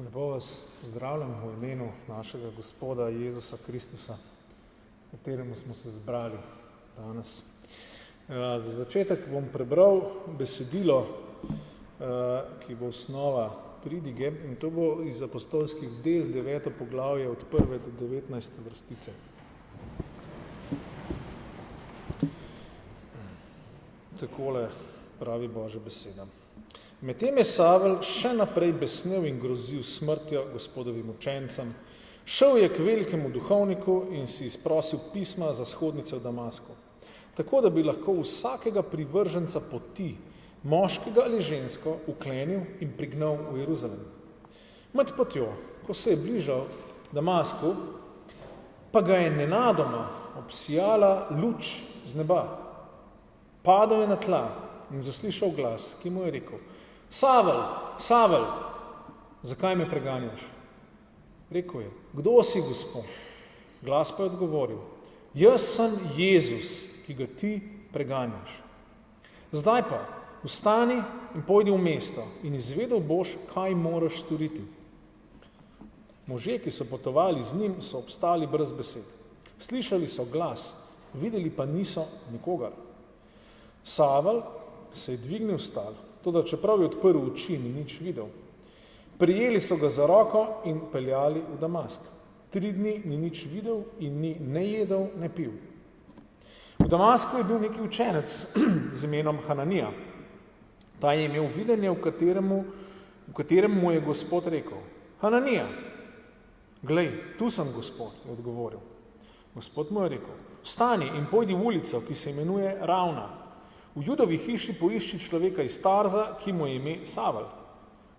Lepo vas pozdravljam v imenu našega Gospoda Jezusa Kristusa, kateremu smo se zbrali danes. Za začetek bom prebral besedilo, ki bo osnova pridige, in to bo iz apostolskih del 9. poglavje od 1. do 19. vrstice. Takole pravi Božja beseda. Medtem je Savel še naprej besnel in grozil smrtjo Gospodovim učencem. Šel je k velikemu duhovniku in si izprosil pisma za shodnice v Damasku, tako da bi lahko vsakega privrženca poti, moškega ali žensko, uklenil in prignal v Jeruzalem. Med potjo, ko se je bližal Damasku, pa ga je nenadoma obsijala luč z neba. Padel je na tla in zaslišal glas, ki mu je rekel: Savel, Savel, zakaj me preganjaš? Rekel je: Kdo si, Gospod? Glas pa je odgovoril: Jaz sem Jezus, ki ga ti preganjaš. Zdaj pa vstani in pojdi v mesto in izvedel boš, kaj moraš storiti. Možje, ki so potovali z njim, so obstali brez besed. Slišali so glas, videli pa niso nikogar. Savel se je dvignil stal, toda čeprav je odprl oči, ni nič videl. Prijeli so ga za roko in peljali v Damask. 3 dni ni nič videl in ni ne jedel, ne pil. V Damasku je bil neki učenec z imenom Hananija. Ta je imel videnje, v katerem mu je Gospod rekel: Hananija. Glej, tu sem, Gospod, je odgovoril. Gospod mu je rekel: Vstani in pojdi v ulico, ki se imenuje Ravna. V Judovi hiši poišči človeka iz Tarza, ki mu je ime Savel.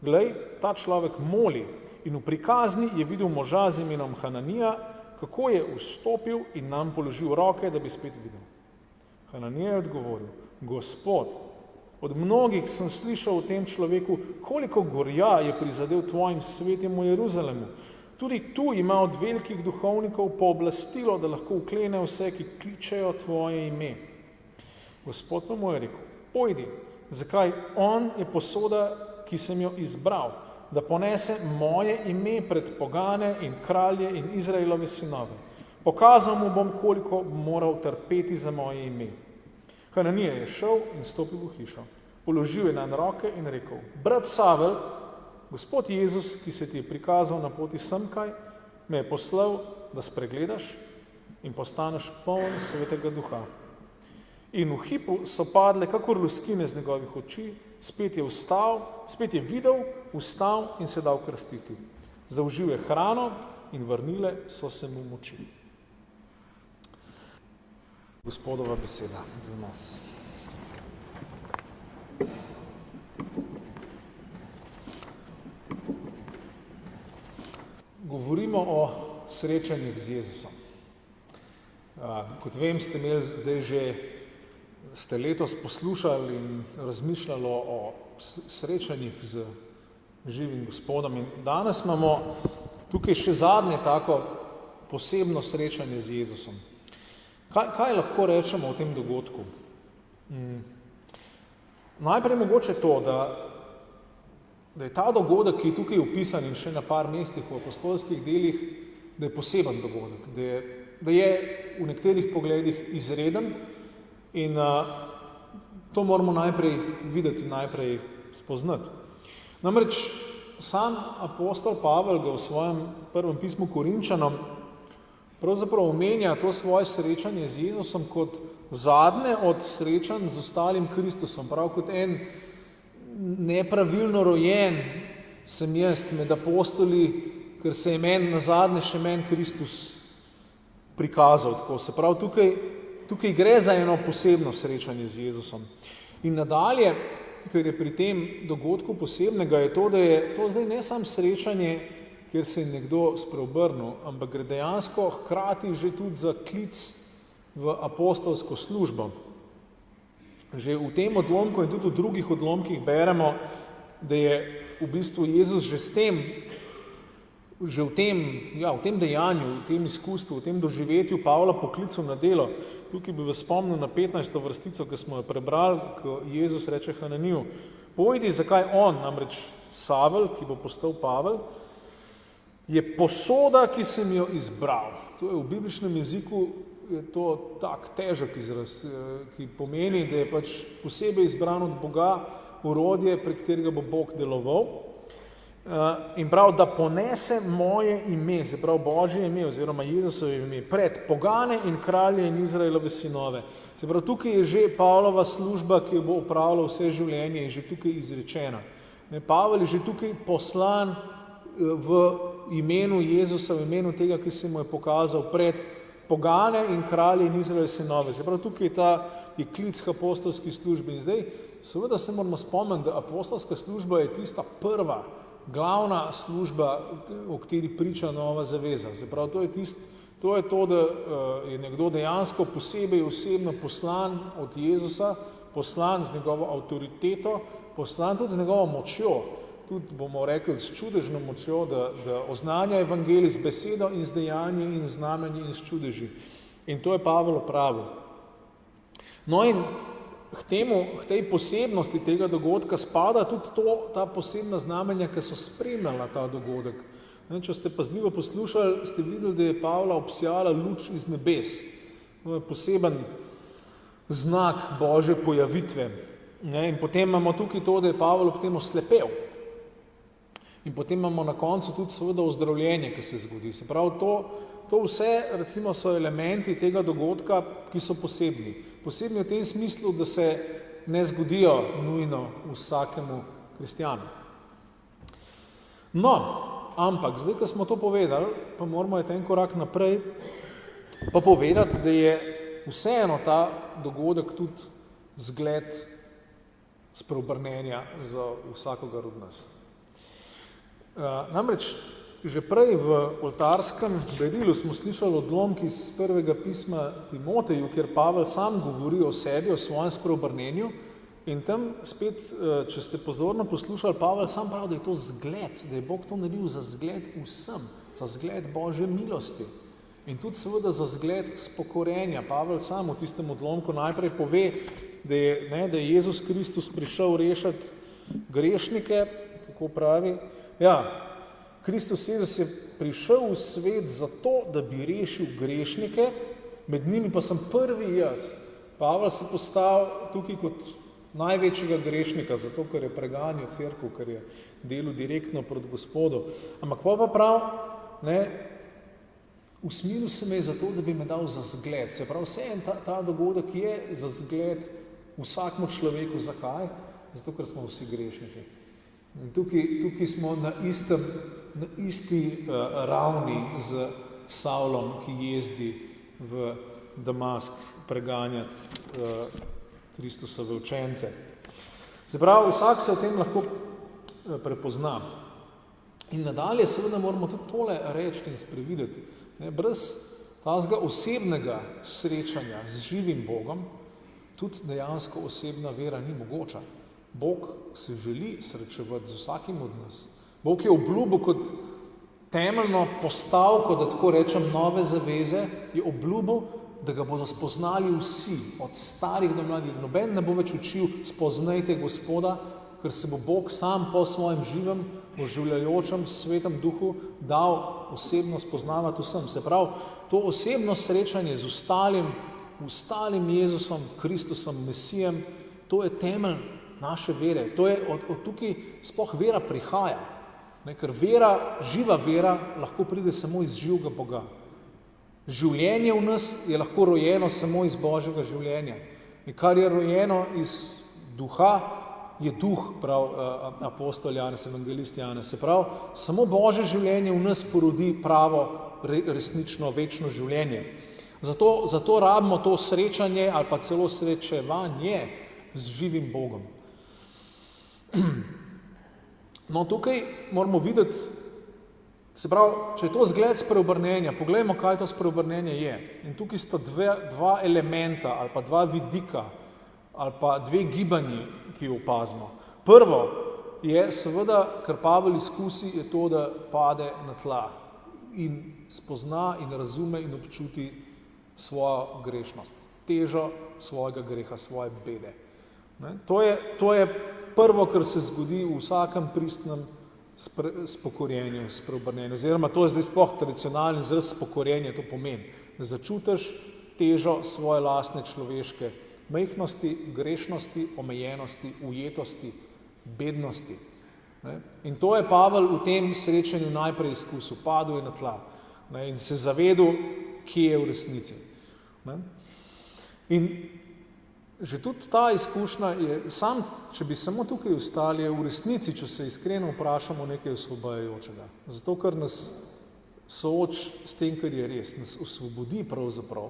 Glej, ta človek moli in v prikazni je videl moža z imenom Hananija, kako je vstopil in nam položil roke, da bi spet videl. Hananija je odgovoril: Gospod, od mnogih sem slišal o tem človeku, koliko gorja je prizadel tvojim svetim v Jeruzalemu. Tudi tu ima od velikih duhovnikov pooblastilo, da lahko uklene vse, ki kličejo tvoje ime. Gospod pa mu je rekel: Pojdi, zakaj on je posoda, ki sem jo izbral, da ponese moje ime pred pogane in kralje in Izraelove sinove. Pokazal mu bom, koliko moral trpeti za moje ime. Hananija je šel in stopil v hišo. Položil je nanj roke in rekel: Brat Savel, Gospod Jezus, ki se ti je prikazal na poti semkaj, me je poslal, da spregledaš in postaneš poln Svetega Duha. In v hipu so padle kakor luskine z njegovih oči, spet je videl, vstal in se dal krstiti. Zaužil je hrano in vrnile so se mu moči. Gospodova beseda za nas. Govorimo o srečanjih z Jezusom. Kot vem, ste letos poslušali in razmišljali o srečanjih z živim Gospodom. In danes imamo tukaj še zadnje tako posebno srečanje z Jezusom. Kaj lahko rečemo o tem dogodku? Najprej mogoče to, da je ta dogodek, ki je tukaj opisan in še na par mestih v apostolskih delih, da je poseben dogodek, da je v nekaterih pogledih izreden. In to moramo najprej videti, najprej spoznati. Namreč sam apostol Pavel ga v svojem prvem pismu Korinčanom pravzaprav omenja to svoje srečanje z Jezusom kot zadnje od srečanj z ostalim Kristusom. Prav kot en nepravilno rojen sem jaz med apostoli, ker se je meni nazadnje še meni Kristus prikazal. Tako se prav tukaj gre za eno posebno srečanje z Jezusom. In nadalje, ker je pri tem dogodku posebnega, je to, da je to zdaj ne samo srečanje, kjer se je nekdo spreobrnil, ampak gre dejansko hkrati že tudi za klic v apostolsko službo. Že v tem odlomku in tudi v drugih odlomkih beremo, da je v bistvu Jezus že v tem dejanju, v tem izkustvu, v tem doživetju Pavla poklical na delo. Tukaj bi vas spomnil na 15. vrstico, ki smo jo prebrali, ko Jezus reče Hananiju: Pojdi, zakaj on, namreč Savel, ki bo postal Pavel, je posoda, ki sem jo izbral. To je v bibličnem jeziku je to tak težek izraz, ki pomeni, da je pač posebej izbran od Boga orodje, prek katerega bo Bog deloval. In prav, da ponese moje ime, se pravi Božje ime oziroma Jezusove ime, pred pogane in kralje in Izraelove sinove. Se pravi, tukaj je že Pavlova služba, ki jo bo opravljal vse življenje, je že tukaj izrečena. Pavel je že tukaj poslan v imenu Jezusa, v imenu tega, ki se mu je pokazal pred pogane in kralje in Izraelove sinove. Se pravi, tukaj je klic k apostolski službi. In zdaj, seveda se moramo spomniti, da apostolska služba je tista prva, glavna služba, o kateri priča Nova zaveza. Se pravi, to je to, da je nekdo dejansko posebej osebno poslan od Jezusa, poslan z njegovo avtoriteto, poslan tudi z njegovo močjo, tudi bomo rekli s čudežno močjo, da oznanja evangelij z besedo in z dejanji in znamenji in s čudeži. In to je Pavel opravil. No in k tej posebnosti tega dogodka spada tudi ta posebna znamenja, ki so spremljala ta dogodek. Če ste pazljivo poslušali, ste videli, da je Pavla obsijala luč iz nebes. To je poseben znak Božje pojavitve. In potem imamo tukaj to, da je Pavel ob tem oslepel. In potem imamo na koncu tudi seveda ozdravljenje, ki se zgodi. Se pravi, to vse recimo so elementi tega dogodka, ki so posebni. Posebni v tem smislu, da se ne zgodijo nujno vsakemu kristjanu. No, ampak zdaj, ko smo to povedali, pa moramo iti en korak naprej, pa povedati, da je vseeno ta dogodek tudi zgled spreobrnenja za vsakogar od nas. Namreč že prej v oltarskem berilu smo slišali odlomki iz prvega pisma Timoteju, kjer Pavel sam govori o sebi, o svojem spreobrnenju, in tam spet, če ste pozorno poslušali, Pavel sam pravi, da je to zgled, da je Bog to naredil za zgled vsem, za zgled Božje milosti in tudi seveda za zgled spokorenja. Pavel sam v tistem odlomku najprej pove, da je Jezus Kristus prišel rešiti grešnike, kako pravi, Kristus Jezus je prišel v svet zato, da bi rešil grešnike, med njimi pa sem prvi jaz. Pavel se postavil tukaj kot največjega grešnika, zato ker je preganjal cerkev, ker je delal direktno proti Gospodu. Ampak pa prav, usmilil se me zato, da bi me dal za zgled. Se pravi, vseeno ta dogodek je za zgled vsakmu človeku. Zakaj? Zato, ker smo vsi grešniki. In tukaj smo na isti ravni z Savlom, ki jezdi v Damask preganjati Kristusove učence. Se pravi, vsak se v tem lahko prepozna. In nadalje seveda moramo tudi tole reči in sprevideti. Brez tazga osebnega srečanja z živim Bogom tudi dejansko osebna vera ni mogoča. Bog se želi srečevati z vsakim od nas. Bog je obljubil kot temeljno postavko, da tako rečem, nove zaveze, je obljubil, da ga bodo spoznali vsi, od starih do mladih. Noben ne bo več učil, spoznajte Gospoda, ker se bo Bog sam po svojem živem, oživljajočem, svetem duhu dal osebno spoznavati vsem. Se pravi, to osebno srečanje z ustalim Jezusom, Kristusom, Mesijem, to je temelj naše vere. To je od tukaj sploh vera prihaja. Ker vera, živa vera lahko pride samo iz živega Boga. Življenje v nas je lahko rojeno samo iz Božjega življenja. In kar je rojeno iz duha, je duh, prav apostol Janez, evangelist Janez. Se pravi, samo Božje življenje v nas porodi pravo, resnično, večno življenje. Zato rabimo to srečanje ali pa celo srečevanje z živim Bogom. No, tukaj moramo videti, se pravi, če je to zgled spreobrnenja, poglejmo, kaj to spreobrnenje je. In tukaj sta dva elementa ali pa dva vidika ali pa dve gibanji, ki jo opazimo. Prvo je seveda, kar Pavel izkusi, je to, da pade na tla in spozna in razume in občuti svojo grešnost, težo svojega greha, svoje bede. To je prvo, kar se zgodi v vsakem pristnem spokorjenju, spreobrnenju. Oziroma, to je zdaj sploh tradicionalni izraz spokorjenje, to pomeni, da začutiš težo svoje lastne človeške majhnosti, grešnosti, omejenosti, ujetosti, bednosti. In to je Pavel v tem srečanju najprej izkusil, padel je na tla in se zavedel, kje je v resnici. In že tudi ta izkušnja je, če bi samo tukaj ostali, je v resnici, če se iskreno vprašamo, nekaj osvobajajočega. Zato, ker nas sooči s tem, kar je res, nas osvobodi pravzaprav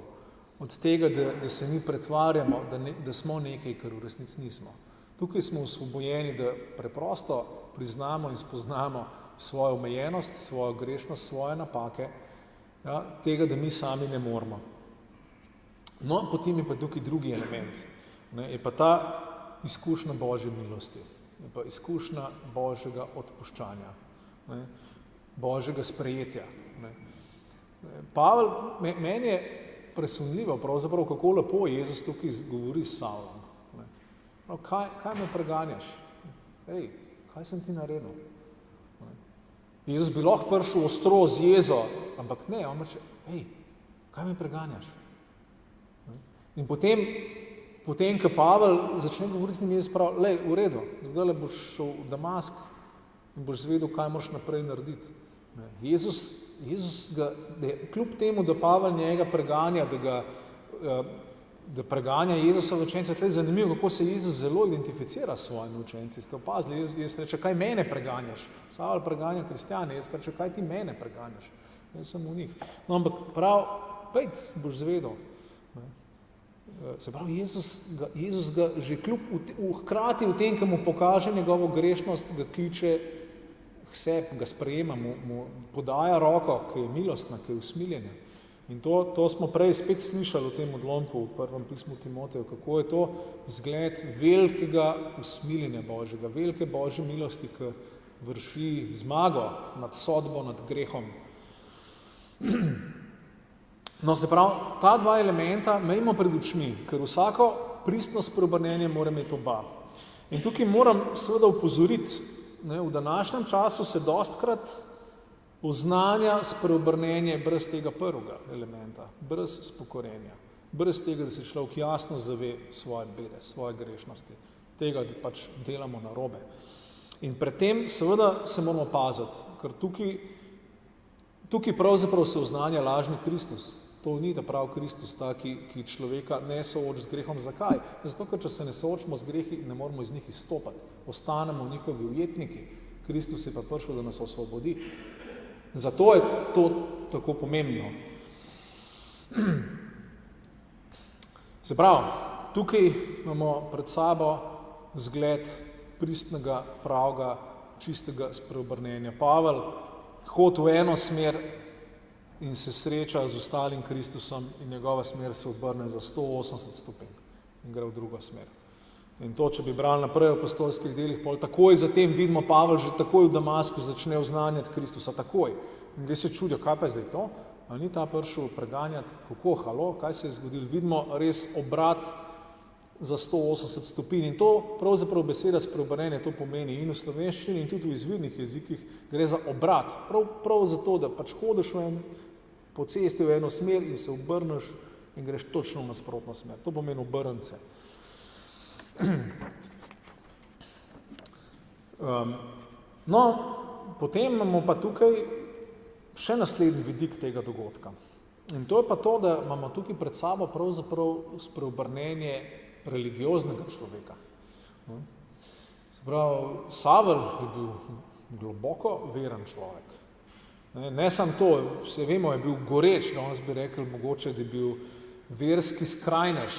od tega, da se mi pretvarjamo, da smo nekaj, kar v resnici nismo. Tukaj smo osvobojeni, da preprosto priznamo in spoznamo svojo omejenost, svojo grešnost, svoje napake, tega, da mi sami ne moremo. No, potem je pa tukaj drugi element. Je pa ta izkušnja Božje milosti, je pa izkušnja Božjega odpuščanja, Božjega sprejetja. Pavel, meni je presunljivo pravzaprav, kako lepo Jezus tukaj govori s Savlom. Kaj me preganjaš? Kaj sem ti naredil? Jezus bi lahko prišel ostro z jezo, ampak ne, on reče, kaj me preganjaš? In potem, ko Pavel začne govoriti z njim, Jezus pravi, v redu, zdaj boš šel v Damask in boš zvedel, kaj moraš naprej narediti. Jezus ga, kljub temu, da Pavel njega preganja, da preganja Jezusove učence, tle je zanimivo, kako se Jezus zelo identificira s svojimi učenci. Ste opazili, Jezus reče, kaj mene preganjaš? Savel preganja kristjane, Jezus reče, kaj ti mene preganjaš? Jaz sem v njih. No, ampak prav, pejt, boš zvedel. Se pravi, Jezus ga že hkrati v tem, ko mu pokaže njegovo grešnost, ga kliče k sebi, ga sprejema, mu podaja roko, ki je milostna, ki je usmiljena. In to smo prej spet slišali v tem odlomku v prvem pismu Timoteju, kako je to zgled velikega usmiljenja Božjega, velike Božje milosti, ki vrši zmago nad sodbo, nad grehom. No, se pravi, ta dva elementa imejmo pred očmi, ker vsako pristno spreobrnenje mora imeti oba. In tukaj moram seveda opozoriti, v današnjem času se dostikrat oznanja spreobrnenje brez tega prvega elementa, brez spokorjenja, brez tega, da se človek jasno zave svoje bede, svoje grešnosti, tega, da pač delamo narobe. In pred tem seveda se moramo paziti, ker tukaj pravzaprav se oznanja lažni Kristus. To ni ta prav Kristus, ta, ki človeka ne sooči z grehom. Zakaj? Zato, ker če se ne soočimo z grehi, ne moramo iz njih izstopati. Ostanemo njihovi ujetniki. Kristus je pa prišel, da nas osvobodi. Zato je to tako pomembno. Se pravi, tukaj imamo pred sabo zgled pristnega, pravega, čistega spreobrnenja. Pavel hodi v eno smer in se sreča z ostalim Kristusom in njegova smer se obrne za 180 stopinj in gre v drugo smer. In to, če bi brali naprej v apostolskih delih, pol takoj zatem vidimo, Pavel že takoj v Damasku začne oznanjati Kristusa, takoj. In ljudje se čudijo, kaj pa je zdaj to? Ali ni ta prišel preganjati, kako, halo, kaj se je zgodilo? Vidimo res obrat za 180 stopinj. In to pravzaprav beseda spreobrnenje to pomeni in v slovenščini in tudi v izvirnih jezikih gre za obrat. Prav zato, da pač hodiš po cesti v eno smer in se obrneš in greš točno v nasprotno smer. To pomeni obrnce. No, potem imamo pa tukaj še naslednji vidik tega dogodka. In to je pa to, da imamo tukaj pred sabo pravzaprav spreobrnenje religioznega človeka. Se pravi, Savel je bil globoko veren človek. Ne samo to, vse vemo, je bil goreč, danes bi rekel mogoče, da je bil verski skrajnež,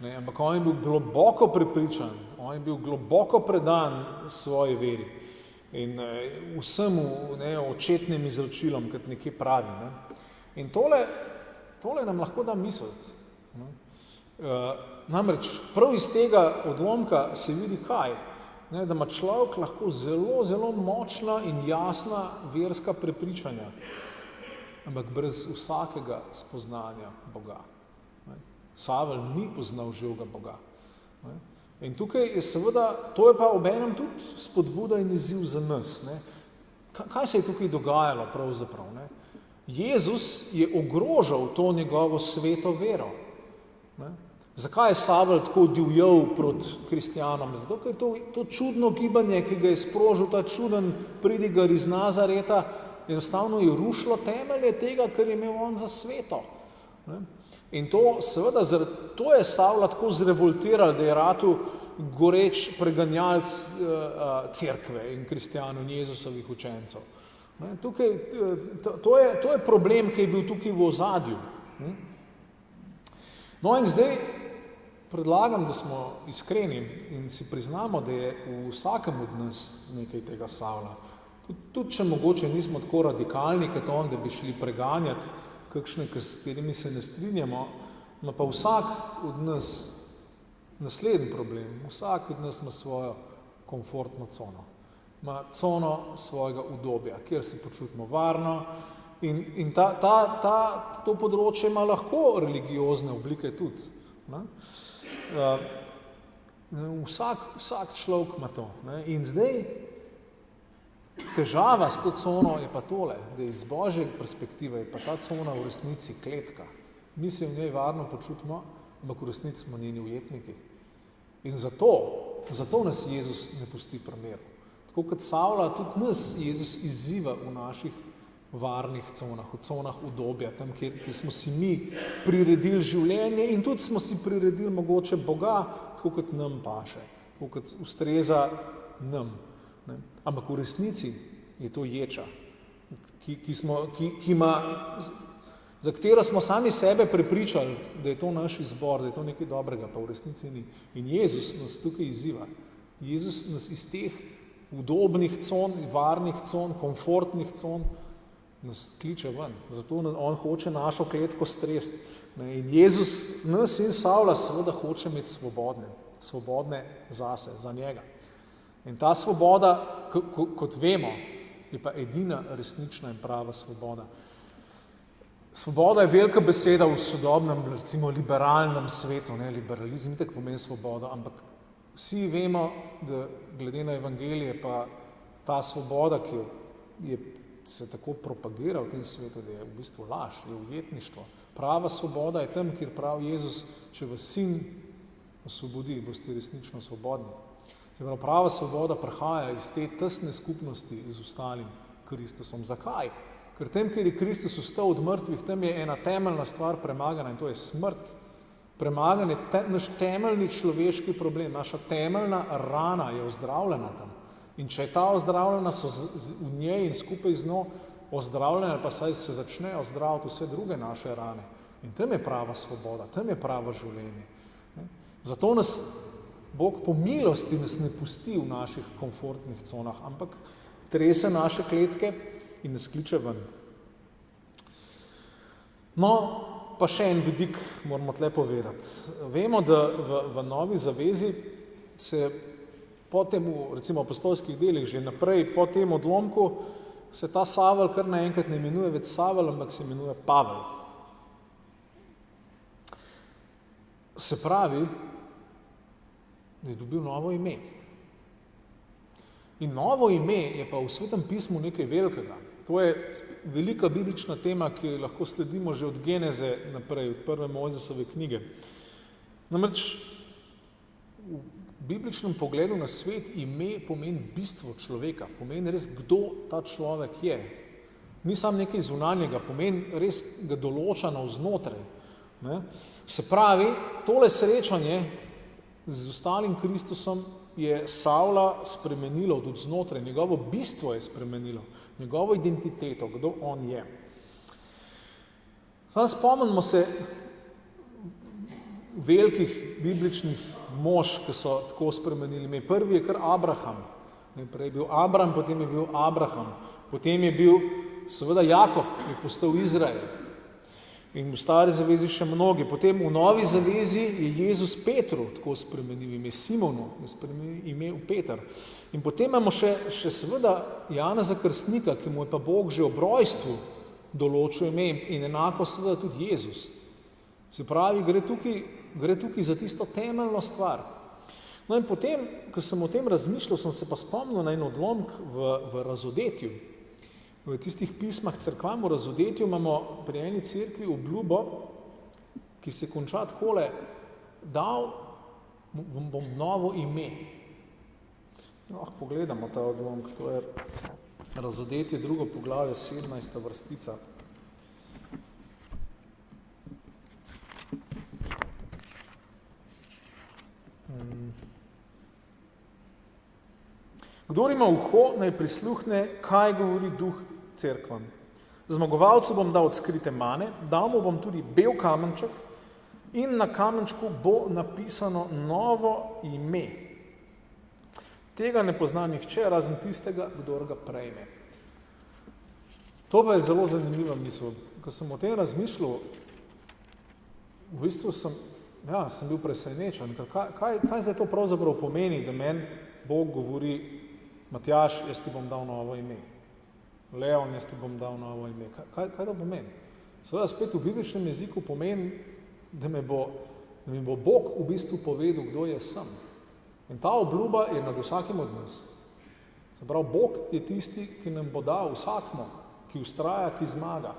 ampak on je bil globoko prepričan, on je bil globoko predan svoji veri in vsemu očetnim izročilom, kot nekje pravi. In tole nam lahko da misliti. Namreč prav iz tega odlomka se vidi kaj? Da ima človek lahko zelo, zelo močna in jasna verska prepričanja, ampak brez vsakega spoznanja Boga. Savel ni poznal živega Boga. In tukaj je seveda, to je pa obenem tudi spodbuda in izziv za nas. Kaj se je tukaj dogajalo pravzaprav? Ne? Jezus je ogrožal to njegovo sveto vero. Ne? Zakaj je Savel tako divjal proti kristjanom? Zato, ker je to čudno gibanje, ki ga je sprožil ta čuden pridigar iz Nazareta, enostavno je rušilo temelje tega, kar je imel on za sveto. Ne? In to seveda, to je Savla tako zrevoltiralo, da je ratu goreč preganjalc cerkve in kristjanov in Jezusovih učencev. Ne? Tukaj, to je problem, ki je bil tukaj v ozadju. Ne? No in zdaj predlagam, da smo iskreni in si priznamo, da je v vsakem od nas nekaj tega Savla. Tudi če mogoče nismo tako radikalni, kot on, da bi šli preganjati kakšne, s katerimi se ne strinjamo, ima pa vsak od nas naslednji problem. Vsak od nas ima svojo komfortno cono. Ima cono svojega udobja, kjer se počutimo varno in to področje ima lahko religiozne oblike tudi. Ne? Vsak človek ima to. Ne? In zdaj težava s to cono je pa tole, da iz Božje perspektive je pa ta cona v resnici kletka. Mi se v njej varno počutimo, ampak v resnici smo njeni ujetniki. In zato nas Jezus ne pusti pri miru. Tako kot Savla, tudi nas Jezus izziva v naših varnih conah, v conah udobja, tam, kjer smo si mi priredili življenje in tudi smo si priredili mogoče Boga, tako kot nam paše, tako kot ustreza nam. Ne? Ampak v resnici je to ječa, za katero smo sami sebe prepričali, da je to naš izbor, da je to nekaj dobrega, pa v resnici ni. In Jezus nas tukaj izziva. Jezus nas iz teh udobnih con, varnih con, komfortnih con nas kliče ven. Zato on hoče našo kletko stresti. In Jezus nas in Savla seveda hoče imeti svobodne zase, za njega. In ta svoboda, kot vemo, je pa edina resnična in prava svoboda. Svoboda je velika beseda v sodobnem, recimo, liberalnem svetu. Ne? Liberalizem tako pomeni svobodo, ampak vsi vemo, da glede na evangelije pa ta svoboda, ki se tako propagira v tem svetu, da je v bistvu laž, je ujetništvo. Prava svoboda je tam, kjer pravi Jezus, če vas sin osvobodi, boste resnično svobodni. Prava svoboda prihaja iz te tesne skupnosti z ostalim Kristusom. Zakaj? Ker tem, ker je Kristus vstal od mrtvih, tam je ena temeljna stvar premagana in to je smrt. Premagan je naš temeljni človeški problem, naša temeljna rana je ozdravljena tam. In če je ta ozdravljena, so v njej in skupaj z njo ozdravljene, pa saj se začnejo zdraviti vse druge naše rane. In tam je prava svoboda, tam je pravo življenje. Zato nas Bog po milosti nas ne pusti v naših komfortnih conah, ampak trese naše kletke in nas kliče ven. No, pa še en vidik moramo tle povedati. Vemo, da v Novi zavezi se po tem, recimo v apostolskih delih, že naprej, po tem odlomku, se ta Savel kar naenkrat ne imenuje več Savel, ampak se imenuje Pavel. Se pravi, da je dobil novo ime. In novo ime je pa v Svetem pismu nekaj velikega. To je velika biblična tema, ki lahko sledimo že od Geneze naprej, od prve Mojzesove knjige. Namreč v bibličnem pogledu na svet ime pomeni bistvo človeka, pomeni res, kdo ta človek je. Ni samo nekaj zunanjega, pomeni res, ga določa navznotraj. Ne? Se pravi, tole srečanje z ostalim Kristusom je Savla spremenilo od znotraj, njegovo bistvo je spremenilo, njegovo identiteto, kdo on je. Zdaj spomnimo se velikih bibličnih mož, ki so tako spremenili ime. Prvi je kar Abraham. Najprej je bil Abram, potem je bil Abraham, potem je bil seveda Jakob, ki je postal Izrael. In v stari zavezi še mnogi. Potem v novi zavezi je Jezus Petru tako spremenil ime, Simonu je spremenil ime v Peter. In potem imamo še seveda Janeza Krstnika, ki mu je pa Bog že ob rojstvu določil ime in enako seveda tudi Jezus. Se pravi, gre tukaj za tisto temeljno stvar. No in potem, ko sem o tem razmišljal, sem se pa spomnil na en odlomek v Razodetju. v tistih pismah cerkvam v razodetju imamo pri eni cerkvi obljubo, ki se konča takole, dal vam bom novo ime. Pogledamo ta odlomek, to je razodetje 2. poglavje, 17. vrstica. Kdor ima uho, naj prisluhne, kaj govori duh cerkvam. Zmagovalcu bom dal odskrite mane, dal mu bom tudi bel kamenček in na kamenčku bo napisano novo ime. Tega ne pozna nihče, razen tistega, kdor ga prejme. To pa je zelo zanimiva misel. Ko sem o tem razmišljal, v bistvu sem bil presenečen. Kaj zdaj to pravzaprav pomeni, da meni Bog govori, Matjaž, jaz ti bom dal novo ime. Leon, jaz ti bom dal novo ime. Kaj to pomeni? Seveda spet v bibličnem jeziku pomeni, da mi bo Bog v bistvu povedal, kdo je sem. In ta obljuba je nad vsakim od nas. Se pravi, Bog je tisti, ki nam bo dal vsakmo, ki vztraja, ki zmaga.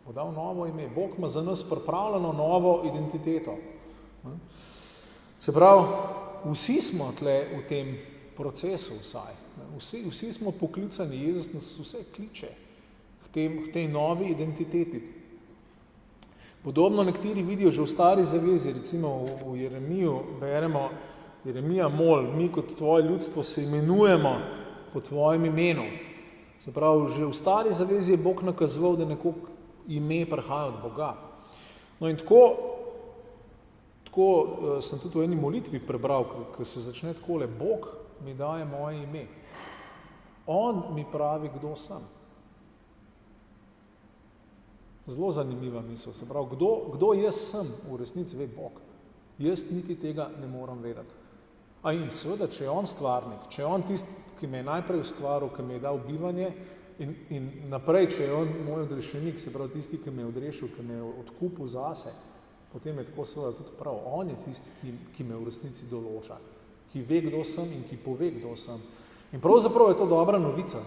Bo dal novo ime. Bog ima za nas pripravljeno novo identiteto. Se pravi, vsi smo tle v tem procesu vsaj. Vsi smo poklicani, Jezus nas vse kliče k tej novi identiteti. Podobno nekateri vidijo že v stari zavezi, recimo v Jeremiju beremo, Jeremija mol, mi kot tvoje ljudstvo se imenujemo po tvojem imenu. Se pravi, že v stari zavezi je Bog nakazoval, da nekoliko ime prihaja od Boga. No in tako sem tudi v eni molitvi prebral, ko se začne takole, Bog mi daje moje ime. On mi pravi, kdo sem. Zelo zanimiva misel. Se pravi, kdo jaz sem, v resnici ve Bog. Jaz niti tega ne moram vedeti. In seveda, če je on stvarnik, če je on tisti, ki me je najprej ustvaril, ki mi je dal bivanje in naprej, če je on moj odrešenik, se pravi tisti, ki me je odrešil, ki me je odkupil zase, potem je tako seveda tudi prav. On je tisti, ki me v resnici določa, ki ve, kdo sem in ki pove, kdo sem. In pravzaprav je to dobra novica,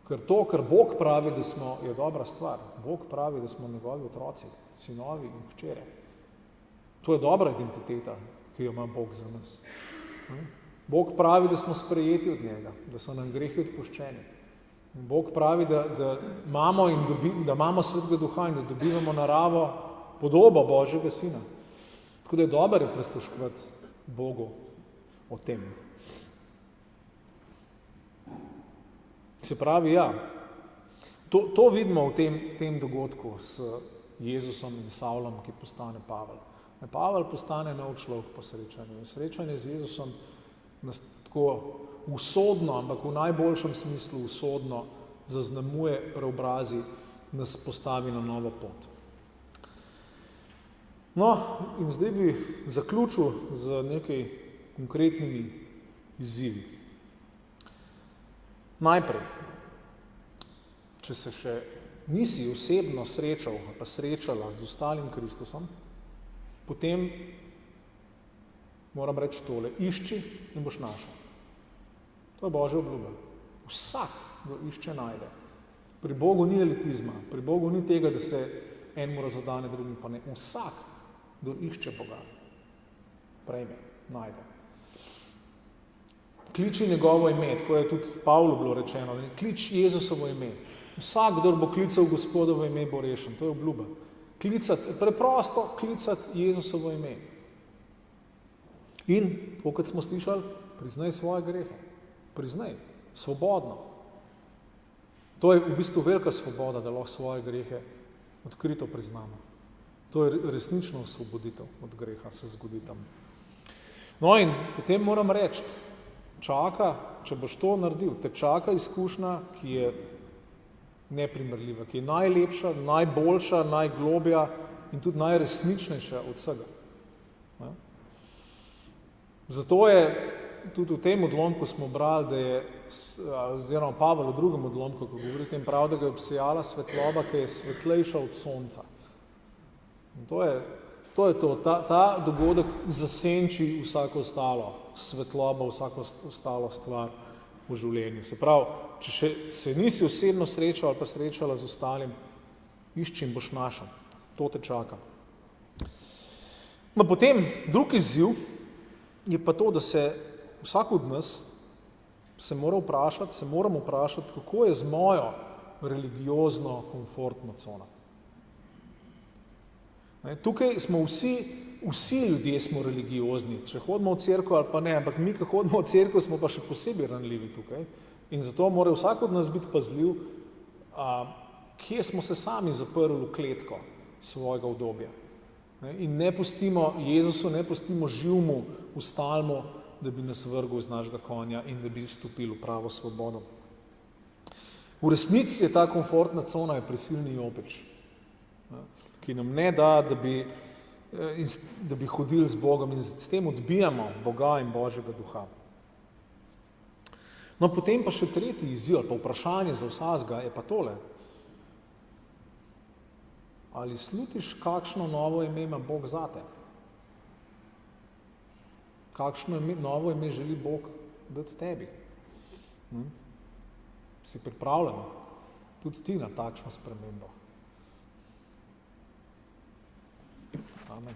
ker to, kar Bog pravi, da smo, je dobra stvar. Bog pravi, da smo njegovi otroci, sinovi in hčere. To je dobra identiteta, ki jo ima Bog za nas. Bog pravi, da smo sprejeti od njega, da so nam grehi odpuščeni. Bog pravi, da imamo Svetega Duha in da dobivamo naravo, podobo Božjega Sina. Tako da je dobro prisluškovati Bogu o tem. Se pravi, to vidimo v tem dogodku s Jezusom in Savlom, ki postane Pavel. Pavel postane nov človek po srečanju. Srečanje z Jezusom nas tako usodno, ampak v najboljšem smislu usodno zaznamuje, preobrazi, nas postavi na novo pot. No, in zdaj bi zaključil z nekaj konkretnimi izzivi. Najprej, če se še nisi osebno srečal ali pa srečala z ostalim Kristusom, potem moram reči tole, išči in boš našel. To je Božja obljuba. Vsak, kdo išče, najde. Pri Bogu ni elitizma, pri Bogu ni tega, da se enemu razodane, drugim pa ne. Vsak, kdo išče Boga, prejme, najde. Kliči njegovo ime, tako je tudi Pavlu bilo rečeno, klič Jezusovo ime. Vsak, kdo bo klical Gospodovo ime, bo rešen. To je obljuba. Preprosto klicati Jezusovo ime. In, kot smo slišali, priznaj svoje grehe. Priznaj, svobodno. To je v bistvu velika svoboda, da lahko svoje grehe odkrito priznamo. To je resnično osvoboditev od greha, se zgodi tam. No in potem moram reči, če boš to naredil, te čaka izkušnja, ki je neprimerljiva, ki je najlepša, najboljša, najglobja in tudi najresničnejša od vsega. Zato je tudi v tem odlomku smo brali, da je, oziroma Pavel v drugem odlomku, ko govori o tem prav, da ga je obsejala svetloba, ki je svetlejša od sonca. In to je to. Ta dogodek zasenči vsako ostalo svetlobo, vsako ostalo stvar v življenju. Se pravi, če še se nisi osebno srečal ali pa srečala z ostalim, išči in boš našel. To te čaka. No, potem drugi izziv je pa to, da se vsak od nas se moramo vprašati, kako je z mojo religiozno komfortno cono. Tukaj smo vsi ljudje smo religiozni, če hodimo v cerkev ali pa ne, ampak mi, ko hodimo v cerkev, smo pa še posebej ranljivi tukaj. In zato mora vsak od nas biti pazljiv, kje smo se sami zaprli v kletko svojega udobja. In ne pustimo Jezusu, ne pustimo živmu, ustalmu, da bi nas vrgel iz našega konja in da bi stopili v pravo svobodo. V resnici je ta komfortna cona prisilni jopič, ki nam ne da, da bi hodili z Bogom in s tem odbijamo Boga in Božjega duha. No, potem pa še tretji izziv, pa vprašanje za vsakega je pa tole. Ali slutiš, kakšno novo ime ima Bog zate? Kakšno novo ime želi Bog dati tebi? Si pripravljen tudi ti na takšno spremembo? Amen.